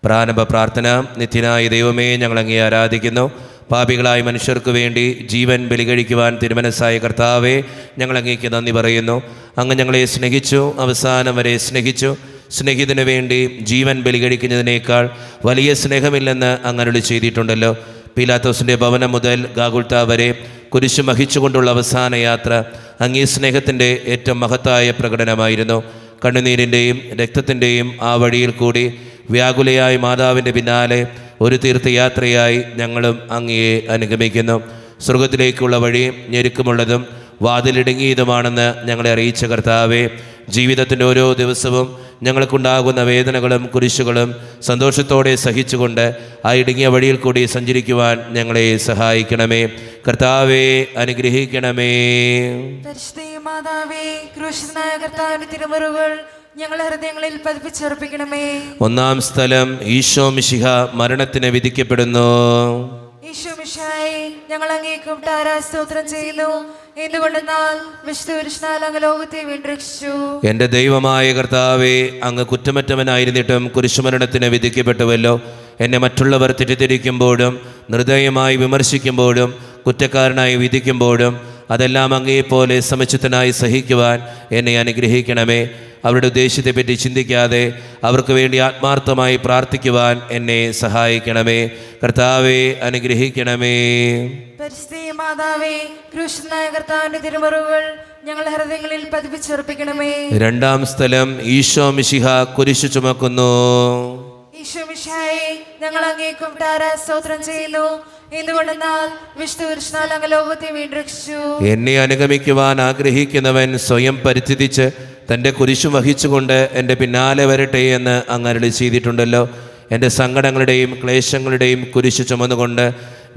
പ്രാരംഭ പ്രാർത്ഥന. നിത്യനായ ദൈവമേ, ഞങ്ങളങ്ങേ ആരാധിക്കുന്നു. പാപികളായ മനുഷ്യർക്ക് വേണ്ടി ജീവൻ ബലികഴിക്കുവാൻ തിരുമനസ്സായ കർത്താവേ, ഞങ്ങളങ്ങേക്ക് നന്ദി പറയുന്നു. അങ്ങ് ഞങ്ങളെ സ്നേഹിച്ചു, അവസാനം വരെ സ്നേഹിച്ചു. സ്നേഹിതന് വേണ്ടി ജീവൻ ബലികഴിക്കുന്നതിനേക്കാൾ വലിയ സ്നേഹമില്ലെന്ന് അങ്ങ് അരുളി ചെയ്തിട്ടുണ്ടല്ലോ. പീലാത്തോസിൻ്റെ ഭവനം മുതൽ ഗാഗുൽത്ത വരെ കുരിശ് വഹിച്ചുകൊണ്ടുള്ള അവസാന യാത്ര അങ്ങേ സ്നേഹത്തിൻ്റെ ഏറ്റവും മഹത്തായ പ്രകടനമായിരുന്നു. കണ്ണുനീരിൻ്റെയും രക്തത്തിൻ്റെയും ആ വഴിയിൽ കൂടി വ്യാകുലയായ മാതാവിൻ്റെ പിന്നാലെ ഒരു തീർത്ഥയാത്രയായി ഞങ്ങളും അങ്ങയെ അനുഗമിക്കുന്നു. സ്വർഗത്തിലേക്കുള്ള വഴി ഞെരുക്കമുള്ളതും വാതിലിടുങ്ങിയതുമാണെന്ന് ഞങ്ങളെ അറിയിച്ച കർത്താവേ, ജീവിതത്തിൻ്റെ ഓരോ ദിവസവും ഞങ്ങൾക്കുണ്ടാകുന്ന വേദനകളും കുരിശുകളും സന്തോഷത്തോടെ സഹിച്ചുകൊണ്ട് ആ ഇടുങ്ങിയ വഴിയിൽ കൂടി സഞ്ചരിക്കുവാൻ ഞങ്ങളെ സഹായിക്കണമേ. കർത്താവേ, അനുഗ്രഹിക്കണമേ. മാതാവേ, ക്രൂശിതനായ കർത്താവിന്റെ തിരുമുറിവുകൾ ഞങ്ങളുടെ ഹൃദയങ്ങളിൽ പതിപ്പിച്ചുറപ്പിക്കണമേ. ഒന്നാം സ്ഥലം. ഈശോ മിശിഹ മരണത്തിന് വിധിക്കപ്പെടുന്നു. ഈശോ മിശിഹായെ, ഞങ്ങൾ അങ്ങേക്കും സ്തോത്രം ചെയ്യുന്നു. എന്തുകൊണ്ടെന്നാൽ വിശുദ്ധ അങ്ങ് ലോകത്തെ വീണ്ടെടുത്തു. എൻ്റെ ദൈവമായ കർത്താവേ, അങ്ങ് കുറ്റമറ്റവനായിരുന്നിട്ടും കുരിശുമരണത്തിന് വിധിക്കപ്പെട്ടുവല്ലോ. എന്നെ മറ്റുള്ളവർ തെറ്റിദ്ധരിക്കുമ്പോഴും നിർദ്ദയമായി വിമർശിക്കുമ്പോഴും കുറ്റക്കാരനായി വിധിക്കുമ്പോഴും അതെല്ലാം അങ്ങേപ്പോലെ സമചിത്തനായി സഹിക്കുവാൻ എന്നെ അനുഗ്രഹിക്കണമേ. അവരുടെ ഉദ്ദേശത്തെപ്പറ്റി ചിന്തിക്കാതെ അവർക്ക് വേണ്ടി ആത്മാർത്ഥമായി പ്രാർത്ഥിക്കുവാൻ എന്നെ സഹായിക്കണമേ. കർത്താവേ, അനുഗ്രഹിക്കണമേ. മാതാവേ, ക്രൂശിതനായ കർത്താവിന്റെ തിരുമുറിവുകൾ ഞങ്ങളുടെ ഹൃദയങ്ങളിൽ പതിപ്പിച്ചുറപ്പിക്കണമേ. രണ്ടാം സ്ഥലം. ഈശോ മിശിഹ കുരിശു ചുമക്കുന്നു. ഈശോ മിശിഹായെ, ഞങ്ങൾ അങ്ങേക്കും സ്തോത്രം ചെയ്യുന്നു. എന്തുകൊണ്ടെന്നാൽ വിശുദ്ധ അങ്ങ് ലോകത്തെ വീണ്ടെടുത്തു. എന്നെ അനുഗമിക്കുവാൻ ആഗ്രഹിക്കുന്നവൻ സ്വയം പരിത്യജിച്ച് തൻ്റെ കുരിശു വഹിച്ചുകൊണ്ട് എൻ്റെ പിന്നാലെ വരട്ടെ എന്ന് അങ്ങ് അരുളി ചെയ്തിട്ടുണ്ടല്ലോ. എൻ്റെ സങ്കടങ്ങളുടെയും ക്ലേശങ്ങളുടെയും കുരിശു ചുമന്നുകൊണ്ട്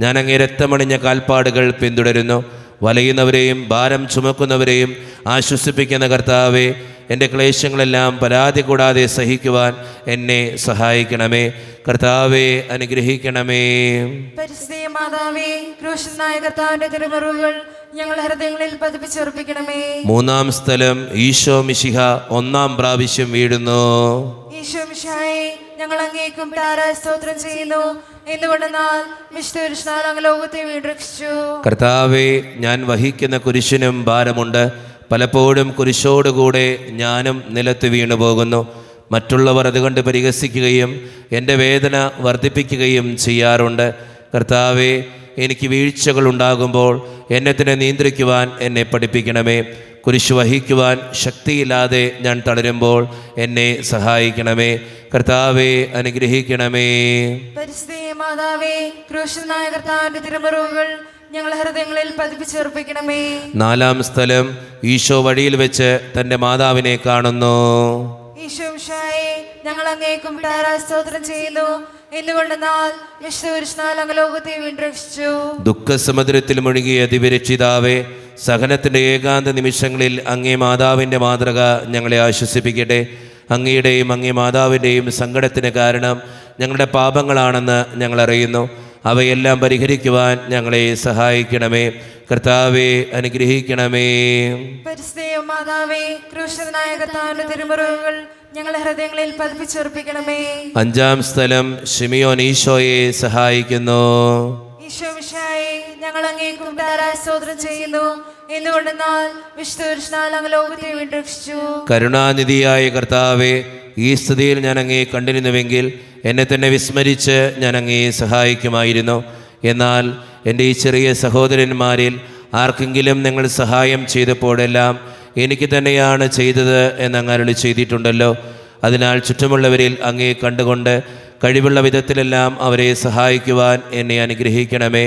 ഞാൻ അങ്ങേ രക്തമണിഞ്ഞ കാൽപ്പാടുകൾ പിന്തുടരുന്നു. വലയുന്നവരെയും ഭാരം ചുമക്കുന്നവരെയും ആശ്വസിപ്പിക്കുന്ന കർത്താവേ, എൻ്റെ ക്ലേശങ്ങളെല്ലാം പരാതി കൂടാതെ സഹിക്കുവാൻ എന്നെ സഹായിക്കണമേ. കർത്താവേ, അനുഗ്രഹിക്കണമേ. മാതാവേ, ക്രൂശിതനായ കർത്താവിന്റെ തിരുമുറിവുകൾ ഞങ്ങളുടെ ഹൃദയങ്ങളിൽ പതിപ്പിച്ചുറപ്പിക്കണമേ. മൂന്നാം സ്ഥലം. ഈശോ മിശിഹ ഒന്നാം പ്രാവശ്യം വീഴുന്നു. ഈശോ മിശിഹായെ, ഞങ്ങൾ അങ്ങേക്കും സ്തോത്രം ചെയ്യുന്നു. എന്തുകൊണ്ടെന്നാൽ വിശുദ്ധ അങ്ങ് ലോകത്തെ വീണ്ടെടുത്തു. കർത്താവേ, ഞാൻ വഹിക്കുന്ന കുരിശിനും ഭാരമുണ്ട്. പലപ്പോഴും കുരിശോടുകൂടെ ഞാനും നിലത്ത് വീണു പോകുന്നു. മറ്റുള്ളവർ അതുകൊണ്ട് പരിഹസിക്കുകയും എൻ്റെ വേദന വർദ്ധിപ്പിക്കുകയും ചെയ്യാറുണ്ട്. കർത്താവേ, എനിക്ക് വീഴ്ചകൾ ഉണ്ടാകുമ്പോൾ എന്നെ തന്നെ നിയന്ത്രിക്കുവാൻ എന്നെ പഠിപ്പിക്കണമേ. കുരിശ് വഹിക്കുവാൻ ശക്തിയില്ലാതെ ഞാൻ തളരുമ്പോൾ എന്നെ സഹായിക്കണമേ. കർത്താവേ, അനുഗ്രഹിക്കണമേ. മാതാവേ, ക്രൂശിതനായ കർത്താവിന്റെ തിരുമുറിവുകൾ ഞങ്ങളുടെ ഹൃദയങ്ങളിൽ പതിപ്പിച്ചുറപ്പിക്കണമേ. നാലാം സ്ഥലം. ഈശോ വഴിയിൽ വെച്ച് തൻ്റെ മാതാവിനെ കാണുന്നു. ഈശോ മിശിഹായെ, ഞങ്ങൾ അങ്ങേക്കും സ്തോത്രം ചെയ്യുന്നു. എന്തുകൊണ്ടെന്നാൽ വിശുദ്ധ അങ്ങ് ലോകത്തെ വീണ്ടെടുത്തു. ദുഃഖസമുദ്രത്തിൽ മുഴുകിയ ദിവ്യരക്ഷിതാവേ, സഹനത്തിൻ്റെ ഏകാന്ത നിമിഷങ്ങളിൽ അങ്ങേ മാതാവിൻ്റെ മാതൃക ഞങ്ങളെ ആശ്വസിപ്പിക്കട്ടെ. അങ്ങയുടെയും അങ്ങേ മാതാവിൻ്റെയും സങ്കടത്തിന് കാരണം ഞങ്ങളുടെ പാപങ്ങളാണെന്ന് ഞങ്ങൾ അറിയുന്നു. അവയെല്ലാം പരിഹരിക്കുവാൻ ഞങ്ങളെ സഹായിക്കണമേ. കർത്താവേ, അനുഗ്രഹിക്കണമേ. മാതാവേ, ക്രൂശിതനായ കർത്താവിന്റെ തിരുമുറിവുകൾ ഞങ്ങളുടെ ഹൃദയങ്ങളിൽ പതിപ്പിച്ചുറപ്പിക്കണമേ. അഞ്ചാം സ്ഥലം. ശിമിയോൻ ഈശോയെ സഹായിക്കുന്നു. ഈശോ മിശിഹായെ, ഞങ്ങൾ അങ്ങേക്കും സ്തോത്രം ചെയ്യുന്നു. എന്തുകൊണ്ടെന്നാൽ വിശുദ്ധ അങ്ങ് ലോകത്തെ വീണ്ടെടുത്തു. കരുണാനിധിയായ കർത്താവേ, ഈ സ്ഥിതിയിൽ ഞാൻ അങ്ങയെ കണ്ടിരുന്നുവെങ്കിൽ എന്നെ തന്നെ വിസ്മരിച്ച് ഞാൻ അങ്ങയെ സഹായിക്കുമായിരുന്നു. എന്നാൽ എൻ്റെ ഈ ചെറിയ സഹോദരന്മാരിൽ ആർക്കെങ്കിലും നിങ്ങൾ സഹായം ചെയ്തപ്പോഴെല്ലാം എനിക്ക് തന്നെയാണ് ചെയ്തത് എന്നങ്ങ് അരുളി ചെയ്തിട്ടുണ്ടല്ലോ. അതിനാൽ ചുറ്റുമുള്ളവരിൽ അങ്ങയെ കണ്ടുകൊണ്ട് കഴിവുള്ള വിധത്തിലെല്ലാം അവരെ സഹായിക്കുവാൻ എന്നെ അനുഗ്രഹിക്കണമേ.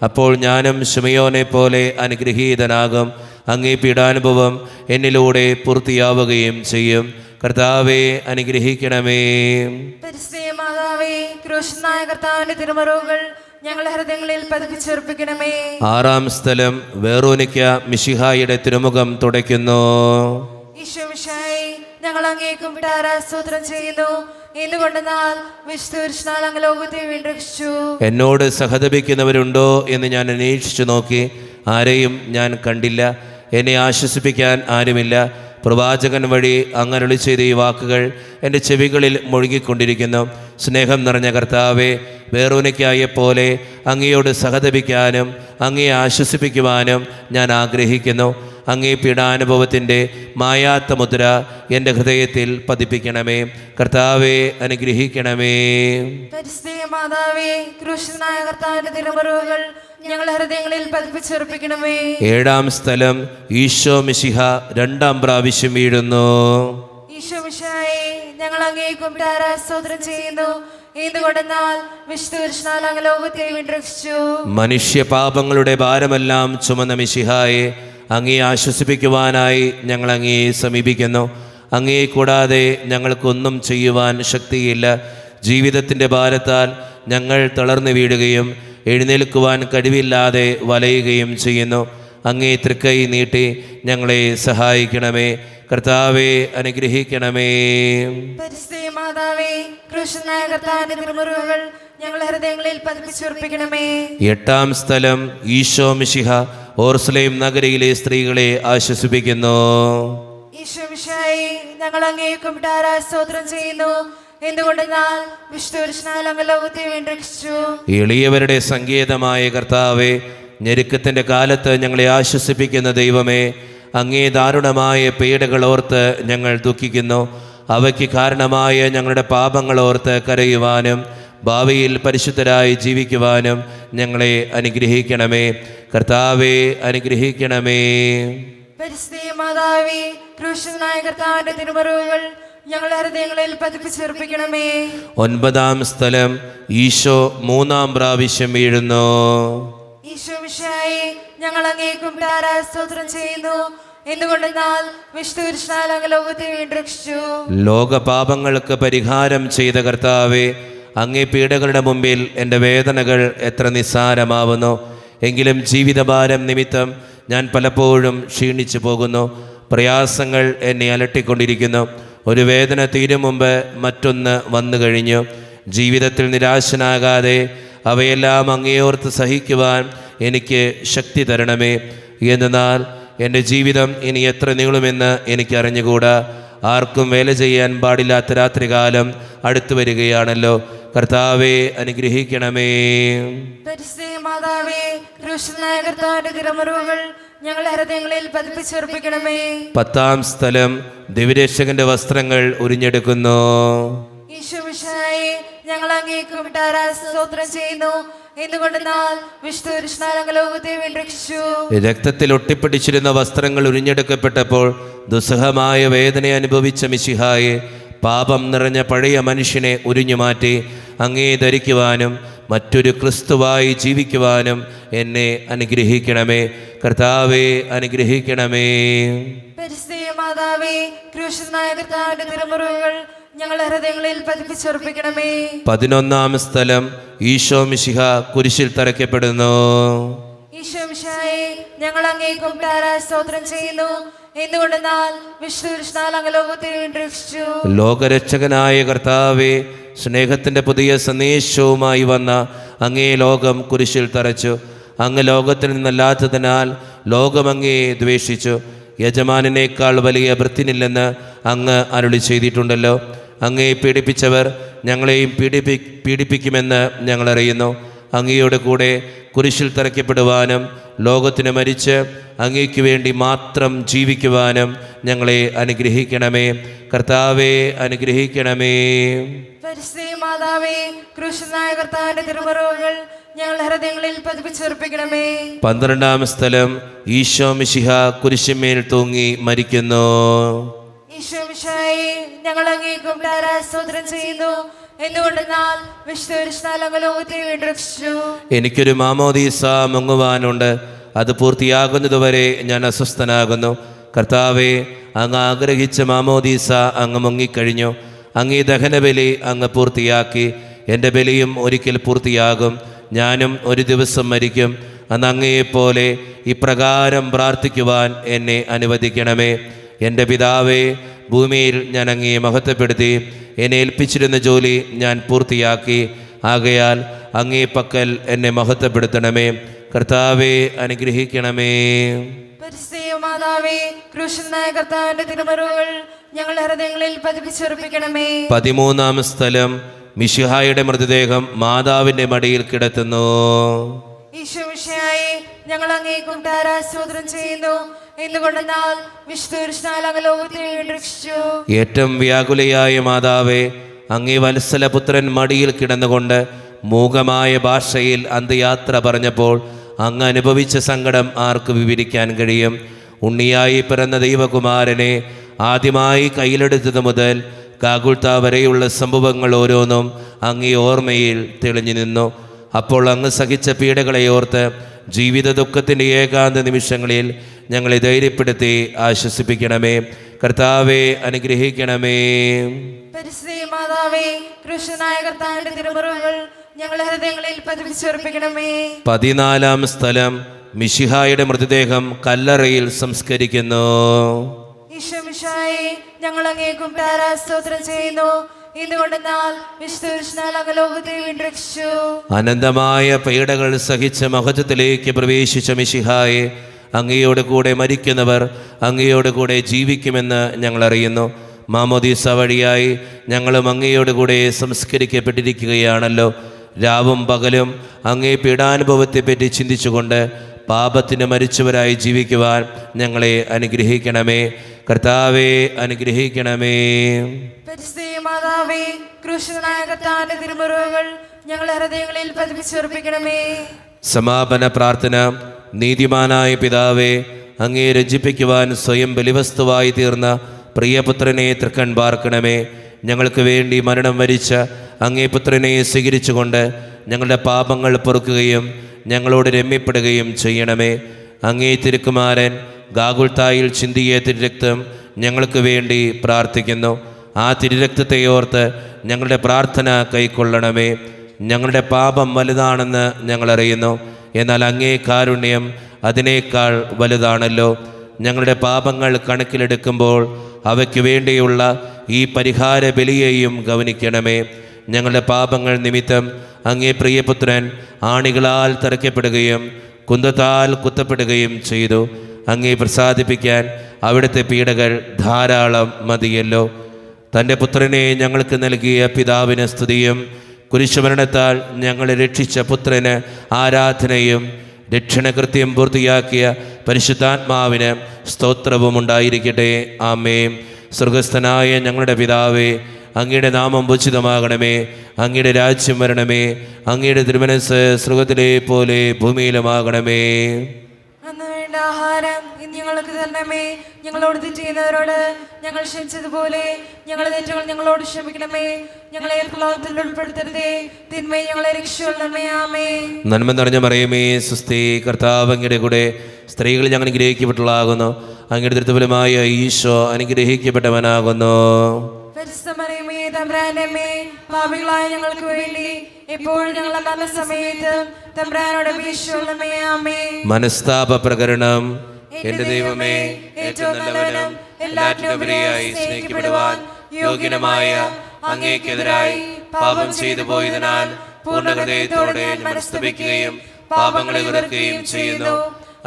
അപ്പോൾ ഞാനും ശിമയോനെ പോലെ അനുഗ്രഹീതനാകും. അങ്ങേ പീഡാനുഭവം എന്നിലൂടെ പൂർത്തിയാവുകയും ചെയ്യും. കർത്താവേ, അനുഗ്രഹിക്കണമേ. മാതാവേ, ക്രൂശിതനായ കർത്താവിന്റെ തിരുമുറിവുകൾ ഞങ്ങളുടെ ഹൃദയങ്ങളിൽ പതിപ്പിച്ചുറപ്പിക്കണമേ. ആറാം സ്ഥലം. വെറോനിക്ക മിശിഹായുടെ തിരുമുഖം തുടയ്ക്കുന്നു. ഈശോ മിശിഹായെ, ഞങ്ങൾ അങ്ങേക്കും സ്തോത്രം ചെയ്യുന്നു. എന്തുകൊണ്ടെന്നാൽ വിശുദ്ധ അങ്ങ് ലോകത്തെ വീണ്ടെടുത്തു. എന്നോട് സഹതപിക്കുന്നവരുണ്ടോ എന്ന് ഞാൻ അന്വേഷിച്ചു നോക്കി. ആരെയും ഞാൻ കണ്ടില്ല. എന്നെ ആശ്വസിപ്പിക്കാൻ ആരുമില്ല. പ്രവാചകൻ വഴി അങ്ങ് അരുളി ചെയ്ത ഈ വാക്കുകൾ എൻ്റെ ചെവികളിൽ മുഴുകിക്കൊണ്ടിരിക്കുന്നു. സ്നേഹം നിറഞ്ഞ കർത്താവെ, വേറൊനിക്കായെപ്പോലെ അങ്ങയോട് സഹതപിക്കാനും അങ്ങയെ ആശ്വസിപ്പിക്കുവാനും ഞാൻ ആഗ്രഹിക്കുന്നു. അങ്ങേ പീഡാനുഭവത്തിൻ്റെ മായാത്ത മുദ്ര എൻ്റെ ഹൃദയത്തിൽ പതിപ്പിക്കണമേ. കർത്താവെ, അനുഗ്രഹിക്കണമേ. പരിശുദ്ധ മാതാവേ, ക്രൂശനായ കർത്താവിന്റെ തിരുമുറിവുകൾ ഞങ്ങളുടെ ഹൃദയങ്ങളിൽ പതിപ്പിച്ചുറപ്പിക്കണമേ. ഏഴാം സ്ഥലം, ഈശോ മിശിഹ രണ്ടാം പ്രാവശ്യം വീഴുന്നു. ഈശോ മിശിഹായേ, ഞങ്ങൾ അങ്ങയെ കുമ്പിട്ട് സ്തോത്രം ചെയ്യുന്നു. എന്തുകൊണ്ടെന്നാൽ വിശുദ്ധ പുരുഷനാൽ അങ്ങ് ലോകത്തെ വീണ്ടെടുത്തു. മനുഷ്യ പാപങ്ങളുടെ ഭാരമെല്ലാം ചുമന്ന മിശിഹായെ, അങ്ങയെ ആശ്വസിപ്പിക്കുവാനായി ഞങ്ങൾ അങ്ങയെ സമീപിക്കുന്നു. അങ്ങയെ കൂടാതെ ഞങ്ങൾക്കൊന്നും ചെയ്യുവാൻ ശക്തിയില്ല. ജീവിതത്തിൻ്റെ ഭാരത്താൽ ഞങ്ങൾ തളർന്നു വീഴുകയും എഴുന്നേൽക്കുവാൻ കഴിവില്ലാതെ വലയുകയും ചെയ്യുന്നു. അങ്ങേ തൃക്കൈ നീട്ടി ഞങ്ങളെ സഹായിക്കണമേ. കർത്താവെ, അനുഗ്രഹിക്കണമേ. പരിശുദ്ധ മാതാവേ, ക്രൂശനായ കർത്താവിന്റെ തിരുമുറിവുകൾ ഞങ്ങളുടെ ഹൃദയങ്ങളിൽ പതിപ്പിച്ചുറപ്പിക്കണമേ. എട്ടാം സ്ഥലം, ഈശോ മിശിഹ ഓർസലേം നഗരിയിലെ സ്ത്രീകളെ ആശ്വസിപ്പിക്കുന്നു. ഈശോ മിശിഹായേ, ഞങ്ങൾ അങ്ങയെ കുമ്പിട്ട് സ്തോത്രം ചെയ്യുന്നു. എന്തുകൊണ്ടെന്നാൽ വിശുദ്ധ പുരുഷനാൽ അങ്ങ് ലോകത്തെ വീണ്ടെടുത്തു. എളിയവരുടെ സങ്കേതമായ കർത്താവെ, ഞെരുക്കത്തിൻ്റെ കാലത്ത് ഞങ്ങളെ ആശ്വസിപ്പിക്കുന്ന ദൈവമേ, അങ്ങേ ദാരുണമായ പീഡകൾ ഓർത്ത് ഞങ്ങൾ ദുഃഖിക്കുന്നു. അവയ്ക്ക് കാരണമായ ഞങ്ങളുടെ പാപങ്ങൾ ഓർത്ത് കരയുവാനും ഭാവിയിൽ പരിശുദ്ധരായി ജീവിക്കുവാനും ഞങ്ങളെ അനുഗ്രഹിക്കണമേ. കർത്താവെ, അനുഗ്രഹിക്കണമേ. പരിശുദ്ധ മാതാവേ, ക്രൂശനായ കർത്താവിന്റെ തിരുമുറിവുകൾ ഞങ്ങളുടെ ഹൃദയങ്ങളിൽ പതിപ്പിച്ചുറപ്പിക്കണമേ. ഒൻപതാം സ്ഥലം, ഈശോ മൂന്നാം പ്രാവശ്യം വീഴുന്നു. ഈശോ മിശിഹായേ, ഞങ്ങൾ അങ്ങയെ കുമ്പിട്ട് സ്തോത്രം ചെയ്യുന്നു. എന്തുകൊണ്ടെന്നാൽ വിശുദ്ധ പുരുഷനാൽ അങ്ങ് ലോകത്തെ വീണ്ടെടുത്തു. ലോകപാപങ്ങൾക്ക് പരിഹാരം ചെയ്ത കർത്താവെ, അങ്ങേ പീഡകളുടെ മുമ്പിൽ എൻ്റെ വേദനകൾ എത്ര നിസ്സാരമാവുന്നു. എങ്കിലും ജീവിതഭാരം നിമിത്തം ഞാൻ പലപ്പോഴും ക്ഷീണിച്ചു പോകുന്നു. പ്രയാസങ്ങൾ എന്നെ അലട്ടിക്കൊണ്ടിരിക്കുന്നു. ഒരു വേദന തീരും മുമ്പ് മറ്റൊന്ന് വന്നു കഴിഞ്ഞു. ജീവിതത്തിൽ നിരാശനാകാതെ അവയെല്ലാം അങ്ങേയോർത്ത് സഹിക്കുവാൻ എനിക്ക് ശക്തി തരണമേ. എന്നാൽ എൻ്റെ ജീവിതം ഇനി എത്ര നീളുമെന്ന് എനിക്കറിഞ്ഞുകൂടാ. ആർക്കും വേല ചെയ്യാൻ പാടില്ലാത്ത രാത്രികാലം അടുത്തു വരികയാണല്ലോ. കർത്താവെ, അനുഗ്രഹിക്കണമേ. പരിശുദ്ധ മാതാവേ, ക്രൂശനായ കർത്താവിന്റെ തിരുമുറിവുകൾ ഞങ്ങളുടെ ഹൃദയങ്ങളിൽ പതിപ്പിച്ചുറപ്പിക്കണമേ. പത്താം സ്ഥലം, ദിവ്യരക്ഷകന്റെ വസ്ത്രങ്ങൾ ഉരിഞ്ഞെടുക്കുന്നു. ഈശോ മിശിഹായേ, ഞങ്ങൾ അങ്ങയെ കുമ്പിട്ട് സ്തോത്രം ചെയ്യുന്നു. എന്തുകൊണ്ടെന്നാൽ വിശുദ്ധ പുരുഷനാൽ അങ്ങ് ലോകത്തെ വീണ്ടെടുത്തു. രക്തത്തിൽ ഒട്ടിപ്പിടിച്ചിരുന്ന വസ്ത്രങ്ങൾ ഉരിഞ്ഞെടുക്കപ്പെട്ടപ്പോൾ ദുസ്സഹമായ വേദന അനുഭവിച്ച മിശിഹായെ, പാപം നിറഞ്ഞ പഴയ മനുഷ്യനെ ഉരിഞ്ഞുമാറ്റി അങ്ങേ ധരിക്കുവാനും മറ്റൊരു ക്രിസ്തുവായി ജീവിക്കുവാനും എന്നെ അനുഗ്രഹിക്കണമേ. കർത്താവെ, അനുഗ്രഹിക്കണമേ. പരിശുദ്ധ മാതാവേ, ക്രൂശനായ കർത്താവിന്റെ തിരുമുറിവുകൾ ഞങ്ങളുടെ ഹൃദയങ്ങളിൽ പതിപ്പിച്ചുറപ്പിക്കണമേ. 11ാം സ്ഥലം, ഈശോ മിശിഹ കുരിശിൽ തറയ്ക്കപ്പെടുന്നു. ഈശോ മിശിഹായേ, ഞങ്ങൾ അങ്ങയെ കുമ്പിട്ട് സ്തോത്രം ചെയ്യുന്നു. എന്തുകൊണ്ടെന്നാൽ വിശുദ്ധ പുരുഷനാൽ അങ്ങ് ലോകത്തെ വീണ്ടെടുത്തു. ലോകരക്ഷകനായ കർത്താവെ, സ്നേഹത്തിൻ്റെ പുതിയ സന്ദേശവുമായി വന്ന അങ്ങേ ലോകം കുരിശിൽ തറച്ചു. അങ്ങ് ലോകത്തിൽ നിന്നല്ലാത്തതിനാൽ ലോകം അങ്ങയെ ദ്വേഷിച്ചു. യജമാനേക്കാൾ വലിയ ഭൃത്യനില്ലെന്ന് അങ്ങ് അരുളി ചെയ്തിട്ടുണ്ടല്ലോ. അങ്ങയെ പീഡിപ്പിച്ചവർ ഞങ്ങളെയും പീഡിപ്പിക്കുമെന്ന് ഞങ്ങളറിയുന്നു. അങ്ങയോട് കൂടെ കുരിശിൽ തറയ്ക്കപ്പെടുവാനും ലോകത്തിന് മരിച്ച് അങ്ങയ്ക്ക് വേണ്ടി മാത്രം ജീവിക്കുവാനും ഞങ്ങളെ അനുഗ്രഹിക്കണമേ. കർത്താവെ, അനുഗ്രഹിക്കണമേ. പരിശുദ്ധ മാതാവേ, ക്രൂശനായ കർത്താവിന്റെ തിരുമുറിവുകൾ ഞങ്ങളുടെ ഹൃദയങ്ങളിൽ പതിപ്പിച്ചുറപ്പിക്കണമേ. 12ാം സ്ഥലം, ഈശോ മിശിഹ കുരിശിന്മേൽ തൂങ്ങി മരിക്കുന്നു. ഈശോ മിശിഹായേ, ഞങ്ങൾ അങ്ങയെ കുമ്പിട്ട് സ്തോത്രം ചെയ്യുന്നു. എന്തുകൊണ്ടെന്നാൽ വിശുദ്ധ പുരുഷനാൽ അങ്ങ് ലോകത്തെ വീണ്ടെടുത്തു. എനിക്കൊരു മാമോദീസ മുങ്ങുവാനുണ്ട്. അത് പൂർത്തിയാകുന്നതുവരെ ഞാൻ അസ്വസ്ഥനാകുന്നു. കർത്താവെ, അങ്ങ് ആഗ്രഹിച്ച മാമോദീസ അങ്ങ് മുങ്ങിക്കഴിഞ്ഞു. അങ്ങേ ദഹനബലി അങ്ങ് പൂർത്തിയാക്കി. എൻ്റെ ബലിയും ഒരിക്കൽ പൂർത്തിയാകും. ഞാനും ഒരു ദിവസം മരിക്കും. അന്ന് അങ്ങയെപ്പോലെ ഇപ്രകാരം പ്രാർത്ഥിക്കുവാൻ എന്നെ അനുവദിക്കണമേ. എൻ്റെ പിതാവേ, ഭൂമിയിൽ ഞാൻ അങ്ങയെ മഹത്വപ്പെടുത്തി. എന്നെ ഏൽപ്പിച്ചിരുന്ന ജോലി ഞാൻ പൂർത്തിയാക്കി. ആകയാൽ അങ്ങേ പക്കൽ എന്നെ മഹത്വപ്പെടുത്തണമേ. കർത്താവെ, അനുഗ്രഹിക്കണമേ. പരിശുദ്ധ മാതാവേ, ക്രൂശനായ കർത്താവിന്റെ തിരുമുറിവുകൾ ഞങ്ങളുടെ ഹൃദയങ്ങളിൽ പതിപ്പിച്ചുറപ്പിക്കണമേ. 13-ാം സ്ഥലം മിശിഹായുടെ മൃതദേഹം മാതാവിന്റെ മടിയിൽ കിടത്തുന്നു. ഈശോമിശിഹായെ, ഞങ്ങൾ അങ്ങേക്കും താരാസ്തോത്രം ചെയ്യുന്നു. എന്തുകൊണ്ടെന്നാൽ വിശുദ്ധ അങ്ങ് ലോകത്തെ രക്ഷിച്ചു. ഏറ്റവും വ്യാകുലയായ മാതാവേ, അങ്ങേ വത്സലപുത്രൻ മടിയിൽ കിടന്നുകൊണ്ട് മൂകമായ ഭാഷയിൽ അന്ത്യയാത്ര പറഞ്ഞപ്പോൾ അങ്ങ് അനുഭവിച്ച സങ്കടം ആർക്ക് വിവരിക്കാൻ കഴിയും? ഉണ്ണിയായി പിറന്ന ദൈവകുമാരനെ ആദ്യമായി കയ്യിലെടുത്തത് മുതൽ ഗാഗുൽത്ത വരെയുള്ള സംഭവങ്ങൾ ഓരോന്നും അങ്ങേ ഓർമ്മയിൽ തെളിഞ്ഞു നിന്നു. അപ്പോൾ അങ്ങ് സഹിച്ച പീഡകളെ ഓർത്ത് ജീവിത ദുഃഖത്തിൻ്റെ ഏകാന്ത നിമിഷങ്ങളിൽ ഞങ്ങളെ ധൈര്യപ്പെടുത്തി ആശ്വസിപ്പിക്കണമേ. കർത്താവെ അനുഗ്രഹിക്കണമേ. പരിശുദ്ധ മാതാവേ, ക്രൂശനായ കർത്താവിന്റെ തിരുമുറിവുകൾ ഞങ്ങളുടെ ഹൃദയങ്ങളിൽ പതിപ്പിച്ചുറപ്പിക്കണമേ. 14-ാം സ്ഥലം മിശിഹായുടെ മൃതദേഹം കല്ലറയിൽ സംസ്കരിക്കുന്നു. ഈശോമിശിഹായെ, ഞങ്ങൾ അങ്ങേക്കും താരാസ്തോത്രം ചെയ്യുന്നു. എന്തുകൊണ്ടെന്നാൽ വിശുദ്ധ അങ്ങ് ലോകത്തെ രക്ഷിച്ചു. അനന്തമായ പീഡകൾ സഹിച്ച മഹത്വത്തിലേക്ക് പ്രവേശിച്ച മിശിഹായെ, അങ്ങയോട് കൂടെ മരിക്കുന്നവർ അങ്ങയോട് കൂടെ ജീവിക്കുമെന്ന് ഞങ്ങൾ അറിയുന്നു. മാമോദീസ വഴിയായി ഞങ്ങളും അങ്ങയോട് കൂടെ സംസ്കരിക്കപ്പെട്ടിരിക്കുകയാണല്ലോ. രാവും പകലും അങ്ങേ പീഡാനുഭവത്തെപ്പറ്റി ചിന്തിച്ചുകൊണ്ട് പാപത്തിന് മരിച്ചവരായി ജീവിക്കുവാൻ ഞങ്ങളെ അനുഗ്രഹിക്കണമേ. കർത്താവെ അനുഗ്രഹിക്കണമേ. പരിശുദ്ധ മാതാവേ, ക്രൂശനായ കർത്താവിന്റെ തിരുമുറിവുകൾ ഞങ്ങളുടെ ഹൃദയങ്ങളിൽ പതിപ്പിച്ചുറപ്പിക്കണമേ. സമാപന പ്രാർത്ഥന. നീതിമാനായ പിതാവേ, അങ്ങേ രഞ്ജിപ്പിക്കുവാൻ സ്വയം ബലിവസ്തുവായി തീർന്ന പ്രിയപുത്രനെ തൃക്കൺ പാർക്കണമേ. ഞങ്ങൾക്ക് വേണ്ടി മരണം വരിച്ച അങ്ങേ പുത്രനെ സ്വീകരിച്ചുകൊണ്ട് ഞങ്ങളുടെ പാപങ്ങൾ പൊറുക്കുകയും ഞങ്ങളോട് രമ്യപ്പെടുകയും ചെയ്യണമേ. അങ്ങേ തിരുക്കുമാരൻ ഗാഗുൽത്തായിൽ ചിന്തിയ തിരുരക്തം ഞങ്ങൾക്ക് വേണ്ടി പ്രാർത്ഥിക്കുന്നു. ആ തിരുരക്തത്തെ ഓർത്ത് ഞങ്ങളുടെ പ്രാർത്ഥന കൈക്കൊള്ളണമേ. ഞങ്ങളുടെ പാപം വലുതാണെന്ന് ഞങ്ങളറിയുന്നു. എന്നാൽ അങ്ങേ കാരുണ്യം അതിനേക്കാൾ വലുതാണല്ലോ. ഞങ്ങളുടെ പാപങ്ങൾ കണക്കിലെടുക്കുമ്പോൾ അവയ്ക്ക് വേണ്ടിയുള്ള ഈ പരിഹാര ബലിയെയും ഗവനിക്കണമേ. ഞങ്ങളുടെ പാപങ്ങൾ നിമിത്തം അങ്ങേ പ്രിയപുത്രൻ ആണികളാൽ തറയ്ക്കപ്പെടുകയും കുന്തത്താൽ കുത്തപ്പെടുകയും ചെയ്തു. അങ്ങേ പ്രസാദിപ്പിക്കാൻ അവിടുത്തെ പീഡകൾ ധാരാളം മതിയല്ലോ. തൻ്റെ പുത്രനെ ഞങ്ങൾക്ക് നൽകിയ പിതാവിന് സ്തുതിയും കുരിശുമരണത്താൽ ഞങ്ങളെ രക്ഷിച്ച പുത്രന് ആരാധനയും രക്ഷണകൃത്യം പൂർത്തിയാക്കിയ പരിശുദ്ധാത്മാവിന് സ്തോത്രവും ഉണ്ടായിരിക്കട്ടെ. ആമേൻ. സ്വർഗസ്ഥനായ ഞങ്ങളുടെ പിതാവേ, അങ്ങയുടെ നാമം ഉചിതമാകണമേ. അങ്ങയുടെ രാജ്യം വരണമേ. അങ്ങയുടെ തിരുമനസ്സ് സ്വർഗത്തിലെ പോലെ ഭൂമിയിലുമാകണമേ. അന്ന് വേണ്ട ആഹാരം ഇന്ന് ഞങ്ങൾക്ക് തരണമേ. ഞങ്ങളോട് തെറ്റ് ചെയ്യുന്നവരോട് ഞങ്ങൾ ക്ഷമിച്ചതുപോലെ ഞങ്ങളുടെ തെറ്റുകൾ ഞങ്ങളോട് ക്ഷമിക്കണമേ. ഞങ്ങളെ പ്രലോഭനത്തിൽ ഉൾപ്പെടുത്തരുതേ, തിന്മയെ ഞങ്ങളെ രക്ഷിക്കണമേ. ആമേൻ. നന്മ നിറഞ്ഞ മറിയമേ, സുസ്തി, കർത്താവ് അങ്ങയുടെ കൂടെ സ്ത്രീകൾ ഞങ്ങൾ അനുഗ്രഹിക്കപ്പെട്ടുള്ളതാകുന്നു. അങ്ങയുടെ ദൃഢഫലമായ ഈശോ അനുഗ്രഹിക്കപ്പെട്ടവനാകുന്നു. പരിശുദ്ധ മറിയമേ, തമ്പുരാന്റെ അമ്മേ, പാപികളായ ഞങ്ങൾക്ക് വേണ്ടി എപ്പോഴും ഞങ്ങളുടെ മരണസമയത്ത് തമ്പുരാനോട് അപേക്ഷിച്ചുകൊള്ളണമേ. ആമേൻ. മനസ്താപ പ്രകരണം. എന്റെ ദൈവമേ, ഏറ്റവും നല്ലവനും എല്ലാറ്റിനുപരിയായി സ്നേഹിക്കപ്പെടുവാൻ യോഗ്യനുമായ അങ്ങേക്കെതിരായി പാപം ചെയ്തു പോയതിനാൽ പൂർണ്ണ ഹൃദയത്തോടെ മനസ്തപിക്കുകയും പാപങ്ങളെ വെറുക്കുകയും ചെയ്യുന്നു.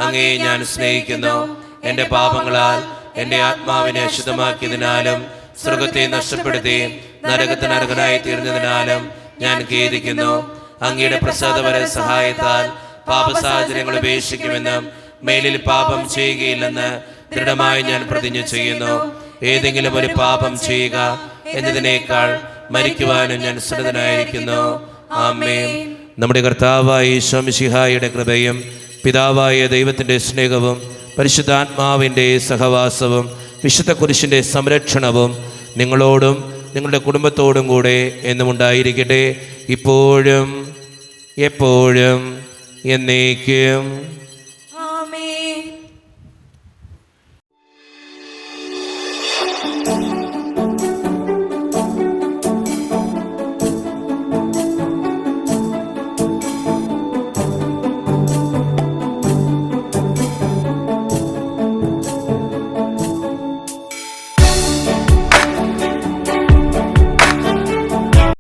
അങ്ങേ ഞാൻ സ്നേഹിക്കുന്നു. എന്റെ പാപങ്ങളാൽ എന്റെ ആത്മാവിനെ അശുദ്ധമാക്കിയതിനാലും സ്വർഗത്തെ നഷ്ടപ്പെടുത്തി നരകത്തിന് അർഹനായി തീർന്നതിനാലും ഞാൻ ഖേദിക്കുന്നു. അങ്ങയുടെ പ്രസാദപര സഹായത്താൽ പാപസാഹചര്യങ്ങൾ ഉപേക്ഷിക്കുമെന്നും മേലിൽ പാപം ചെയ്യുകയില്ലെന്ന് ദൃഢമായി ഞാൻ പ്രതിജ്ഞ ചെയ്യുന്നു. ഏതെങ്കിലും ഒരു പാപം ചെയ്യുക എന്നതിനേക്കാൾ മരിക്കുവാനും ഞാൻ സന്നദ്ധനായിരിക്കുന്നു. ആമേൻ. നമ്മുടെ കർത്താവായ ഈശോ മിശിഹായുടെ കൃപയും പിതാവായ ദൈവത്തിൻ്റെ സ്നേഹവും പരിശുദ്ധാത്മാവിൻ്റെ സഹവാസവും വിശുദ്ധ കുരിശിൻ്റെ സംരക്ഷണവും നിങ്ങളോടും നിങ്ങളുടെ കുടുംബത്തോടും കൂടെ എന്നും ഉണ്ടായിരിക്കട്ടെ, ഇപ്പോഴും എപ്പോഴും എന്നേക്കും.